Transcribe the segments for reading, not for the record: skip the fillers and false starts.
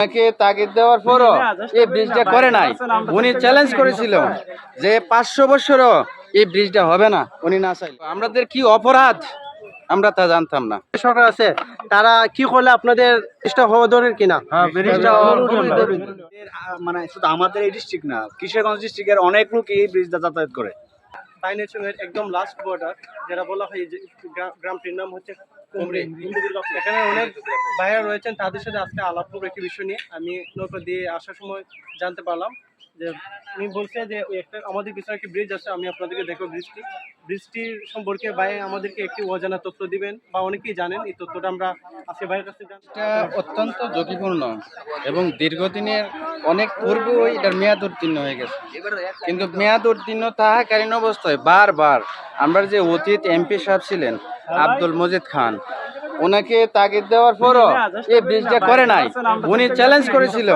তাকে তাগিদ দেওয়ার পরও এই ব্রিজটা করে নাই। উনি চ্যালেঞ্জ করেছিল যে 500 বছরও এই ব্রিজটা হবে না উনি না চাইলে। আমাদের কি অপরাধ আমরা তা জানতাম না। সরকার আছে তারা কি করলে আপনাদের ব্রিজটা হওয়া দরকার কিনা? ব্রিজটা মানে শুধু আমাদের এই ডিস্ট্রিক্ট না, কিশোরগঞ্জ ডিস্ট্রিক্টের অনেক লোক এই ব্রিজটা যাতায়াত করে। বাইনেচুংয়ের একদম লাস্ট বর্ডার যেটা বলা হয় যে গ্রামটির নাম হচ্ছে কুমরি। এখানে অনেক ভাইরা রয়েছেন, তাদের সাথে আজকে আলাপ করবো একটি বিষয় নিয়ে। আমি নৌকা দিয়ে আসার সময় জানতে পারলাম যে উনি বলছে যে ওই একটা আমাদের পিছনে একটি ব্রিজ আছে, আমি আপনাদেরকে দেখো ব্রিজটির সম্পর্কে ভাই আমাদেরকে একটি অজানা তথ্য দিবেন বা অনেকেই জানেন এই তথ্যটা আমরা আজকে ভাইয়ের কাছে জানতে। এটা অত্যন্ত ঝুঁকিপূর্ণ এবং দীর্ঘদিনের অনেক পূর্বে এটার মেয়াদ উত্তীর্ণ হয়ে গেছে। কিন্তু মেয়াদ উত্তীর্ণ থাকাকালীন অবস্থায় বারবার আমরা যে অতীত এমপি সাহেব ছিলেন আব্দুল মজিদ খান, ওনাকে তাগিদ দেওয়ার পরও এই ব্রিজটা করে নাই। উনি চ্যালেঞ্জ করেছিল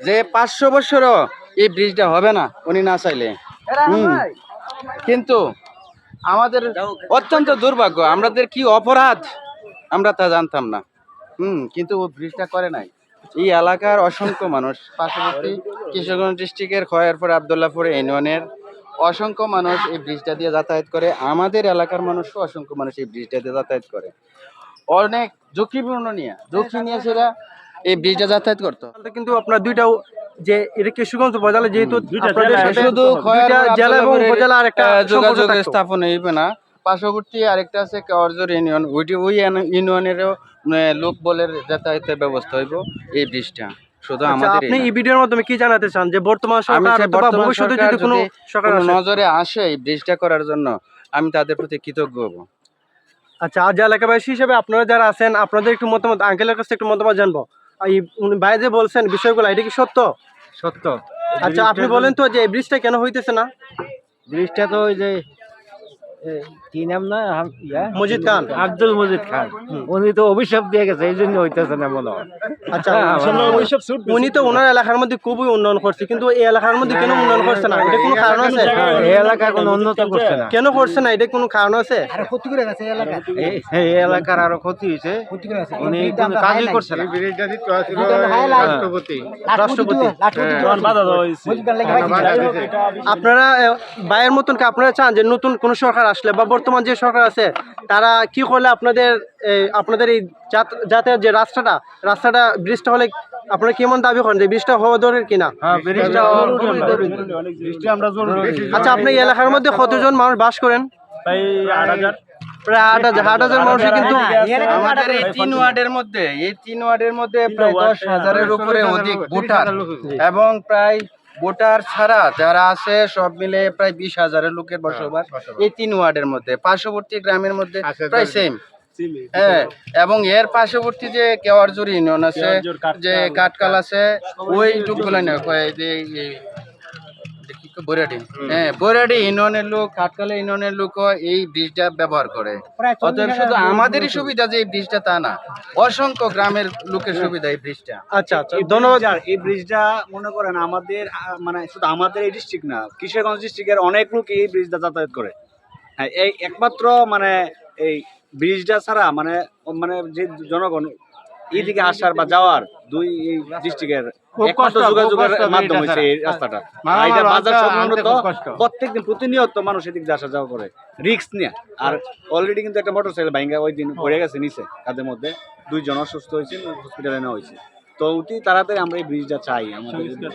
যে 500 বছরও এই ব্রিজটা হবে না উনি না চাইলে। কিন্তু আমাদের অত্যন্ত দুর্ভাগ্য, আমাদের কি অপরাধ আমরা তা জানতাম না। কিন্তু ও ব্রিজটা করে নাই। এই এলাকার অসংখ্য মানুষ, পার্শ্ববর্তী কিশোরগঞ্জ ডিস্ট্রিক্টের খয়েরপুর আবদুল্লাহপুর ইউনিয়নের অসংখ্য মানুষ এই ব্রিজটা দিয়ে যাতায়াত করে। আমাদের এলাকার মানুষও অসংখ্য মানুষ এই ব্রিজটা দিয়ে যাতায়াত করে। অনেক ঝুঁকি নিয়ে সেটা এই ব্রিজটা যাতায়াত করতো। কিন্তু আপনার দুইটাও যে এটা কিশোরগঞ্জ উপজেলা, যেহেতু শুধু জেলা এবং উপজেলা আরেকটা যোগাযোগ স্থাপন হইবে না। পার্শ্ববর্তী আরেকটা আছে কেওয়ারজোর ইউনিয়ন, ওই ইউনিয়নেরও লোক বলের যাতায়াতের ব্যবস্থা হইব এই ব্রিজটা। শুধু আমাদের আপনি এই ভিডিওর মাধ্যমে কি জানাতে চান যে বর্তমান সরকার অথবা ভবিষ্যতে যদি কোনো সরকার নজরে আসে এই ব্রিজটা করার জন্য, আমি তাদের প্রতি কৃতজ্ঞ হব। আচ্ছা, আজ এলাকাবাসী হিসেবে আপনারা যারা আছেন আপনাদের একটু মতামত, আঙ্কেলের কাছে একটু মতামত জানবো। এই ভাই যে বলছেন বিষয়গুলো, এটা কি সত্য? সত্য। আচ্ছা, আপনি বলেন তো যে এই ব্রিজটা কেন হইতেছে না? ব্রিজটা তো ওই যে কি নাম না, মজিদ খান, আব্দুল মজিদ খান, উনি তো অভিশাপ দিয়ে গেছে, এই জন্য হইতেছে না মনে হয়। আচ্ছা, উনি তো ওনার এলাকার মধ্যে খুবই উন্নয়ন করছে, কিন্তু এই এলাকার মধ্যে কেন উন্নয়ন করছে না? এটা কোনো কারণ আছে? এই এলাকা কোনো উন্নত করছে না। কেন করছে না? এটা কোনো কারণ আছে? এই এলাকার আরো ক্ষতি হয়েছে, উনি কোনো কাজই করছে না। রাষ্ট্রপতি আপনারা ভাইয়ের মতন কি আপনারা চান যে নতুন কোন সরকার আসলে বা বর্তমান যে সরকার আছে তারা কি করলে আপনাদের এই যাতায়াত যে রাস্তাটা ব্রিজটা হলে আপনারা কেমন দাবি করেন যে ব্রিজটা হওয়া দরকার কিনা? আচ্ছা, আপনি এই এলাকার মধ্যে কতজন মানুষ বাস করেন? প্রায় 8,000 মানুষের, কিন্তু আমাদের এই 3 ওয়ার্ডের মধ্যে প্রায় 10,000-এর উপরে অধিক ভোটার, এবং প্রায় ভোটার ছাড়া যারা আছে সব মিলে প্রায় 20,000-এর লোকের বসবাস এই 3 ওয়ার্ডের মধ্যে। পার্শ্ববর্তী গ্রামের মধ্যে প্রায় সেম। হ্যাঁ, এবং এর পার্শ্ববর্তী যে কেওয়ারজোর ইউনিয়ন আছে, যে কাটকাল আছে, ওই টুকগুলো না বৈরাডি ইউনিয়নের লোক, কাটকাল ইউনিয়নের লোক এই ব্রিজটা ব্যবহার করে। অতএব শুধু আমাদেরই সুবিধা যে এই ব্রিজটা তা না, অসংখ্য গ্রামের লোকের সুবিধা এই ব্রিজটা। আচ্ছা, ধন্যবাদ। এই ব্রিজটা মনে করেন আমাদের মানে শুধু আমাদের এই ডিস্ট্রিক্ট না, কিশোরগঞ্জ ডিস্ট্রিক্টের অনেক লোক এই ব্রিজটা যাতায়াত করে। হ্যাঁ, এই একমাত্র মানে এই ব্রিজটা ছাড়া মানে যে জনগণ এইদিকে আসার বা যাওয়ার দুই ডিস্ট্রিক্টের একমাত্র যোগাযোগের মাধ্যম হচ্ছে এই রাস্তাটা। এটা বাজার সংলগ্ন, প্রত্যেকদিন প্রতিনিয়ত মানুষ এদিক দিয়ে আসা যাওয়া করে রিস্ক নিয়ে। আর অলরেডি কিন্তু একটা মোটরসাইকেল ভাঙ্গা ওই দিন পড়ে গেছে নিচে, তাদের মধ্যে 2 জন অসুস্থ হয়েছে, হসপিটালে নেওয়া হয়েছে। তো অতি তাড়াতাড়ি আমরা এই ব্রিজটা চাই আমাদের।